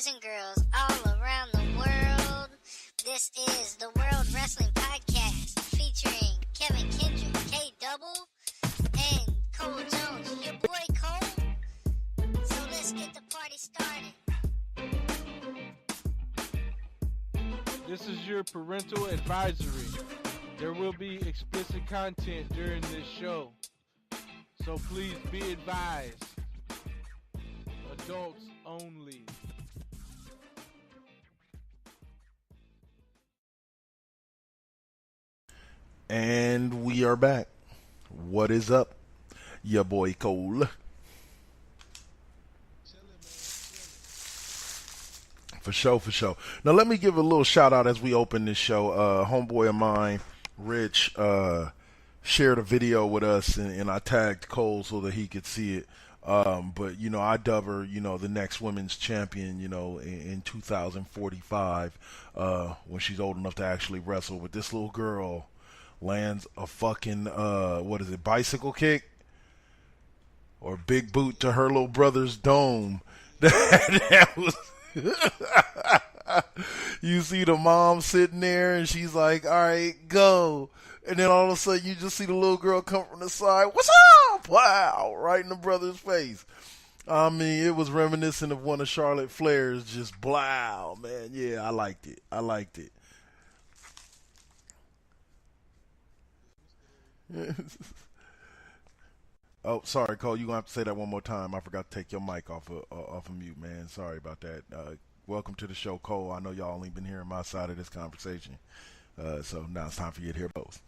boys and girls all around the world. This is the World Wrestling Podcast featuring Kevin Kendrick, K Double, and Cole Jones, your boy Cole. So let's get the party started. This is your parental advisory. There will be explicit content during this show, so please be advised. Adults only. And we are back. What is up? Your boy Cole. For sure. Now let me give a little shout out as we open this show. Homeboy of mine, Rich, shared a video with us, and I tagged Cole so that he could see it. But I dub her, the next women's champion, in 2045, when she's old enough to actually wrestle. But this little girl lands a fucking bicycle kick or big boot to her little brother's dome. That was. You see the mom sitting there, and she's like, "All right, go." And then all of a sudden, you just see the little girl come from the side. "What's up?" Wow, right in the brother's face. I mean, it was reminiscent of one of Charlotte Flair's just blow, man. Yeah, I liked it. Oh, sorry, Cole. You're going to have to say that one more time. I forgot to take your mic off of mute, man. Sorry about that. Welcome to the show, Cole. I know y'all only been hearing my side of this conversation. So now it's time for you to hear both.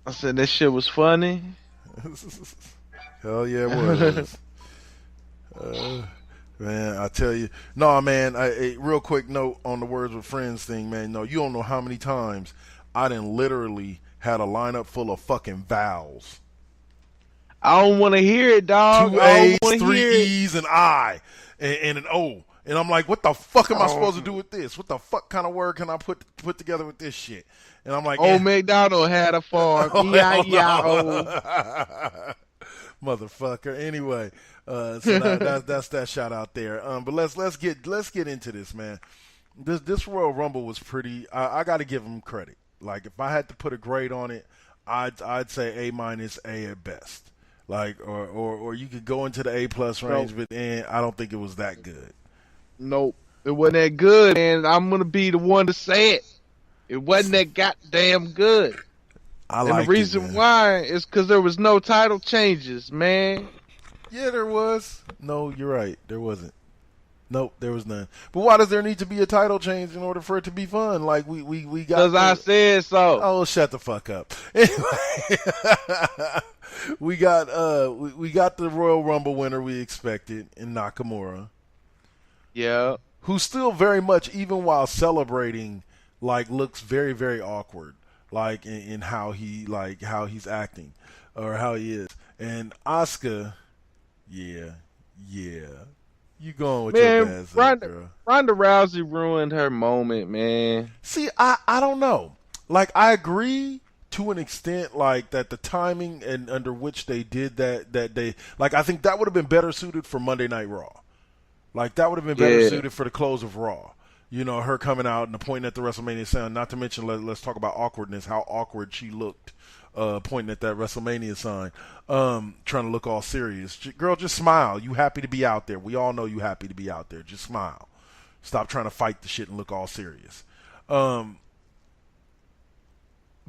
I said that shit was funny. Hell yeah, it was. Man, I tell you. No, man, a real quick note on the Words with Friends thing, man. No, you don't know how many times I done literally had a lineup full of fucking vowels. I don't want to hear it, dog. 2 A's, 3 E's, and I, and an O. And I'm like, what the fuck am I supposed to do with this? What the fuck kind of word can I put together with this shit? And I'm like, Old McDonald had a farm. No. Motherfucker. Anyway, so that's that shout out there. But let's get into this, man. This Royal Rumble was pretty. I got to give them credit. Like, if I had to put a grade on it, I'd say A-, A at best. Like, or you could go into the A+ range, but I don't think it was that good. Nope, it wasn't that good, and I'm gonna be the one to say it. It wasn't that goddamn good. And the reason why is because there was no title changes, man. Yeah, there was. No, you're right. There wasn't. Nope, there was none. But why does there need to be a title change in order for it to be fun? Like we got. Because I said so. Oh, shut the fuck up. Anyway, we got the Royal Rumble winner we expected in Nakamura. Yeah. Who still very much, even while celebrating, like looks very, very awkward, like in how he's acting or how he is. And Asuka, yeah. You going with your bad self, girl. Ronda Rousey ruined her moment, man. See, I don't know. Like, I agree to an extent, like, that the timing and under which they did that they, like, I think that would have been better suited for Monday Night Raw. Like, that would have been better suited for the close of Raw. Her coming out and pointing at the WrestleMania sign. Not to mention, let's talk about awkwardness, how awkward she looked. Pointing at that WrestleMania sign, trying to look all serious. Girl, just smile. You happy to be out there. We all know you happy to be out there. Just smile. Stop trying to fight the shit and look all serious.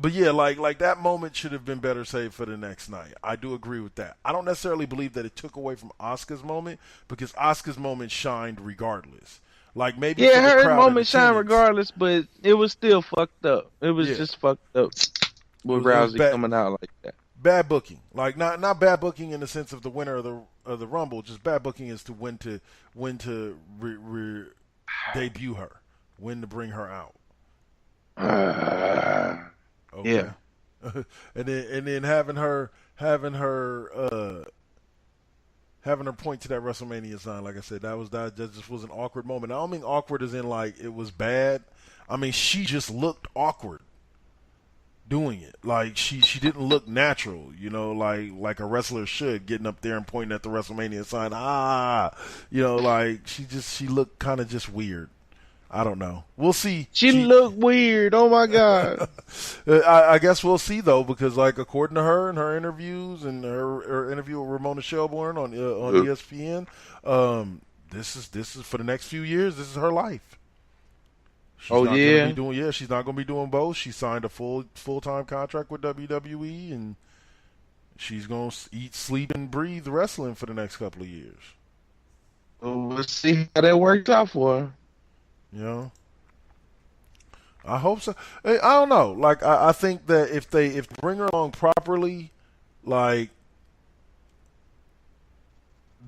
But yeah, like that moment should have been better saved for the next night. I do agree with that. I don't necessarily believe that it took away from Asuka's moment, because Asuka's moment shined regardless. Like, maybe her moment shined regardless, but it was still fucked up. It was just fucked up. With Rousey coming out like that. Bad booking. Like, not bad booking in the sense of the winner of the Rumble, just bad booking as to when to debut her, when to bring her out. Okay. Yeah. and then having her point to that WrestleMania sign, like I said, that just was an awkward moment. I don't mean awkward as in like it was bad. I mean, she just looked awkward. doing it. Like she didn't look natural, you know, like a wrestler should, getting up there and pointing at the WrestleMania sign. You know, like she looked kind of just weird. I don't know. We'll see. She looked weird. Oh my God. I guess we'll see though, because like according to her and her interviews and her interview with Ramona Shelburne on ESPN, this is for the next few years. This is her life. She's not she's not going to be doing both. She signed a full-time contract with WWE, and she's going to eat, sleep, and breathe wrestling for the next couple of years. Well, we'll see how that works out for her. You know, I hope so. I don't know. Like, I think that if they bring her along properly, like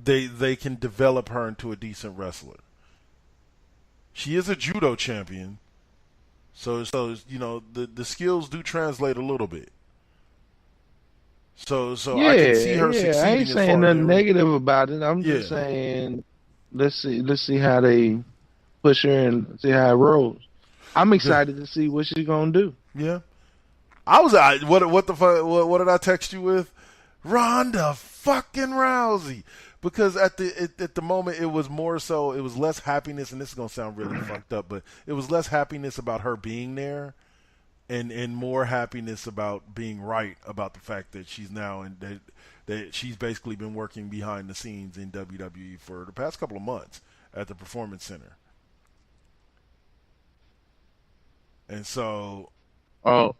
they can develop her into a decent wrestler. She is a judo champion, so you know the skills do translate a little bit. So I can see her succeeding. I ain't saying nothing negative about it. I'm just saying, let's see how they push her and see how it rolls. I'm excited to see what she's gonna do. Yeah, what did I text you with? Ronda fucking Rousey. Because at the moment it was more so, it was less happiness, and this is gonna sound really fucked up, but it was less happiness about her being there, and more happiness about being right about the fact that she's now that she's basically been working behind the scenes in WWE for the past couple of months at the Performance Center. And so, so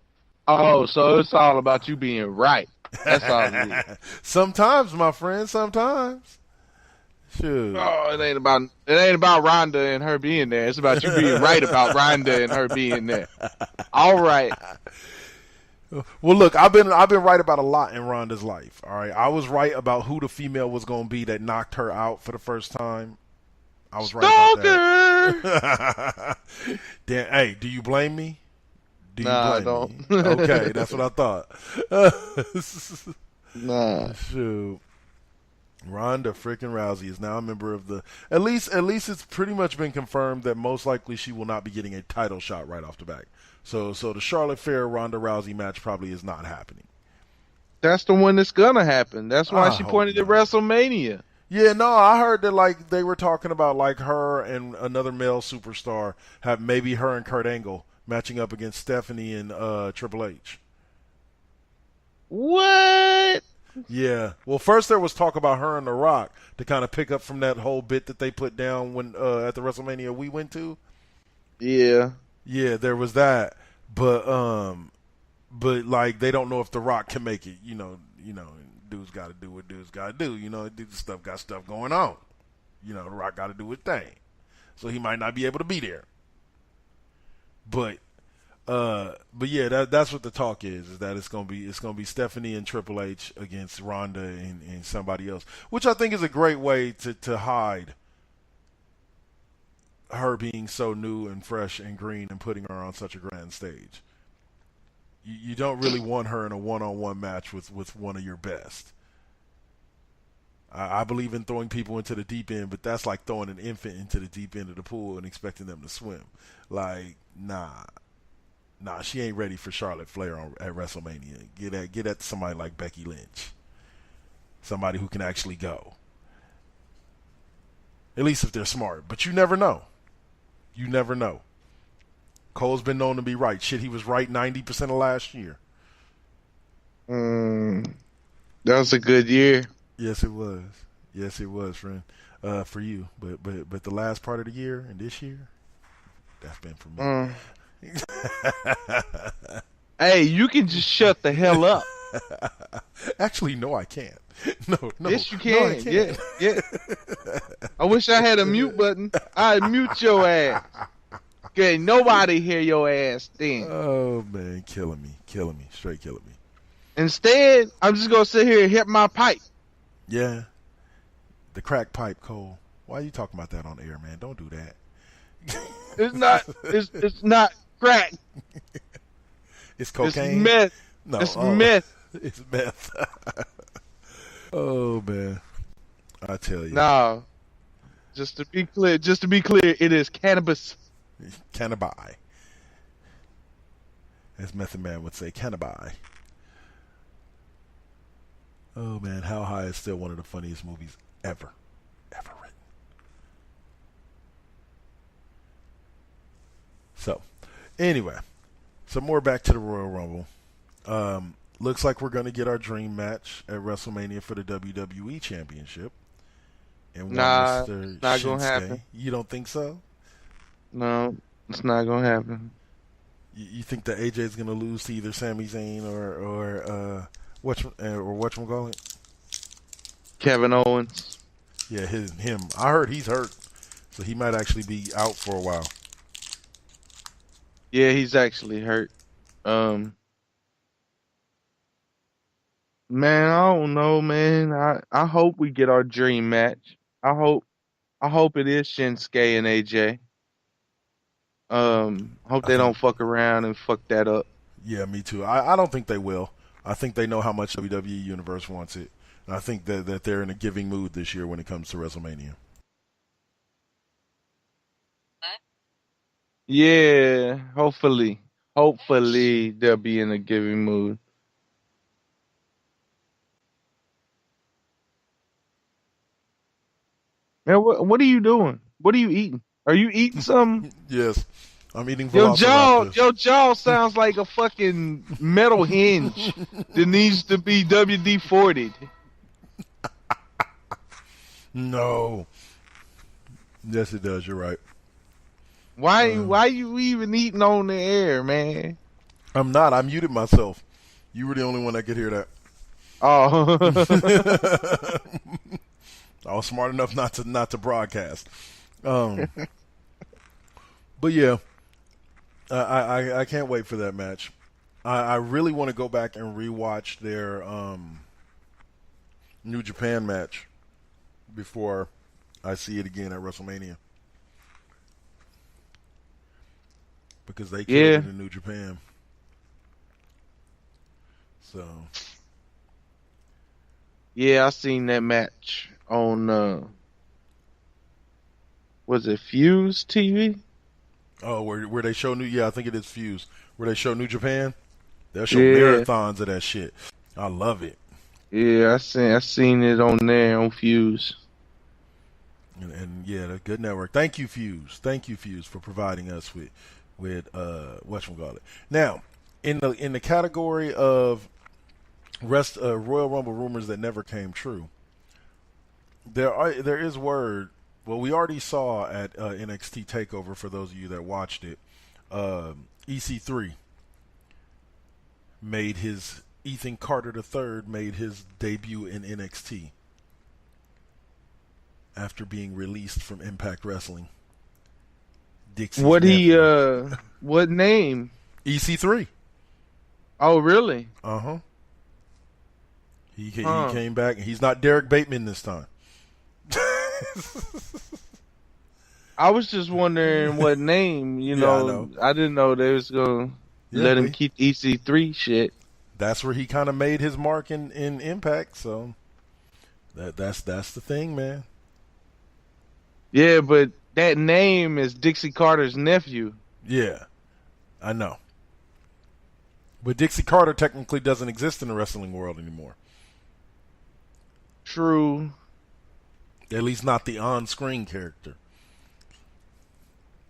it's all about you being right. That's all it is. Sometimes, my friend, sometimes. Sure. Oh, it ain't about Ronda and her being there. It's about you being right about Ronda and her being there. All right. Well, look, I've been right about a lot in Ronda's life. All right, I was right about who the female was going to be that knocked her out for the first time. I was right about that. Damn, hey, do you blame me? I don't. Okay, that's what I thought. Nah. Shoot. Ronda freaking Rousey is now a member of the. At least it's pretty much been confirmed that most likely she will not be getting a title shot right off the bat. So the Charlotte Flair Ronda Rousey match probably is not happening. That's the one that's gonna happen. That's why she pointed at WrestleMania. Yeah, no, I heard that like they were talking about like her and another male superstar, have maybe her and Kurt Angle matching up against Stephanie and Triple H. What? Yeah. Well, first there was talk about her and The Rock to kind of pick up from that whole bit that they put down when at the WrestleMania we went to. Yeah. Yeah, there was that, but like they don't know if The Rock can make it. You know, dude's got to do what dude's got to do. You know, dude's got stuff going on. You know, The Rock got to do his thing, so he might not be able to be there. But yeah, that's what the talk is that it's gonna be Stephanie and Triple H against Ronda and somebody else, which I think is a great way to hide her being so new and fresh and green and putting her on such a grand stage. You don't really want her in a one-on-one match with one of your best. I believe in throwing people into the deep end, but that's like throwing an infant into the deep end of the pool and expecting them to swim. Like, nah, she ain't ready for Charlotte Flair at WrestleMania. Get at somebody like Becky Lynch, somebody who can actually go. At least if they're smart, but you never know. You never know. Cole's been known to be right. Shit, he was right 90% of last year. That was a good year. Yes, it was. Yes, it was, friend. For you, but the last part of the year and this year, that's been for me. Hey, you can just shut the hell up. Actually, no, I can't. No. Yes, you can. No, I can't. Yeah. I wish I had a mute button. I'd mute your ass. Okay, nobody hear your ass then. Oh man, killing me, straight killing me. Instead, I'm just gonna sit here and hit my pipe. Yeah, the crack pipe, Cole. Why are you talking about that on air, man? Don't do that. It's not. It's not crack. It's cocaine. It's meth. No, it's meth. It's meth. Oh man, I tell you. No. Just to be clear, it is cannabis. Cannabi. as Method Man would say, can I buy? Oh man, How High is still one of the funniest movies ever written. So, anyway, some more back to the Royal Rumble. Looks like we're going to get our dream match at WrestleMania for the WWE Championship. And Nah, Mr. it's not Shinsuke. gonna happen. You don't think so? No, it's not gonna happen. You think that AJ is going to lose to either Sami Zayn or whatchamacallit? Kevin Owens. Yeah, him. I heard he's hurt, so he might actually be out for a while. Yeah, he's actually hurt. Man, I don't know, man. I hope we get our dream match. I hope it is Shinsuke and AJ. Hope they don't fuck around and fuck that up. Yeah, me too. I don't think they will. I think they know how much WWE Universe wants it. And I think that they're in a giving mood this year when it comes to WrestleMania. Yeah, hopefully they'll be in a giving mood. Man, what are you doing? What are you eating? Are you eating something? Yes, I'm eating Your Velociraptor. jaw sounds like a fucking metal hinge that needs to be WD-40'd. No. Yes, it does. You're right. Why you even eating on the air, man? I'm not. I muted myself. You were the only one that could hear that. Oh. I was smart enough not to broadcast. But yeah, I can't wait for that match. I really want to go back and rewatch their New Japan match before I see it again at WrestleMania. Because they killed it in New Japan. So. Yeah, I seen that match on, was it Fuse TV? Oh, where they show I think it is Fuse. Where they show New Japan. They'll show marathons of that shit. I love it. Yeah, I seen it on there on Fuse. And yeah, a good network. Thank you, Fuse. Thank you, Fuse, for providing us with whatchamacallit. Now, in the category of Royal Rumble rumors that never came true, there is word. Well, we already saw at NXT Takeover, for those of you that watched it, EC3 made his Ethan Carter III made his debut in NXT after being released from Impact Wrestling. Dixie's nephew. What name? EC3. Oh, really? Uh-huh. He came back, and he's not Derek Bateman this time. I was just wondering what name, I know. I didn't know they was going to let him keep EC3 shit. That's where he kind of made his mark in Impact, so that's the thing, man. Yeah, but that name is Dixie Carter's nephew. Yeah, I know. But Dixie Carter technically doesn't exist in the wrestling world anymore. True. At least not the on-screen character.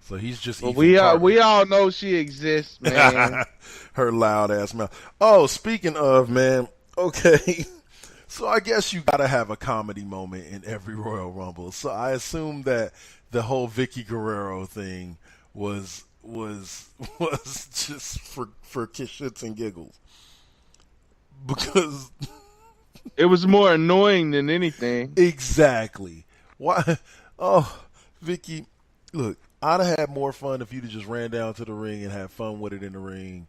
So he's just Ethan we Carter. all know she exists, man. Her loud ass mouth. Oh, speaking of, man, okay. So I guess you gotta have a comedy moment in every Royal Rumble. So I assume that the whole Vicky Guerrero thing was just for shits and giggles. Because it was more annoying than anything. Exactly. Why? Oh, Vicky, look, I'd have had more fun if you'd have just ran down to the ring and had fun with it in the ring.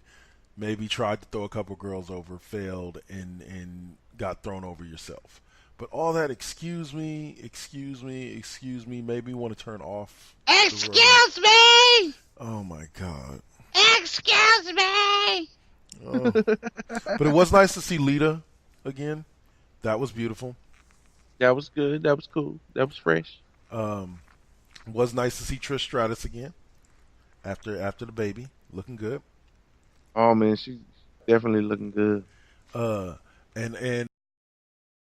Maybe tried to throw a couple girls over, failed, and got thrown over yourself. But all that, excuse me, made me want to turn off. Excuse me! Oh, my God. Excuse me! Oh. But it was nice to see Lita again. That was beautiful. That was good. That was cool. That was fresh. Was nice to see Trish Stratus again after the baby, looking good. Oh man, she definitely looking good. And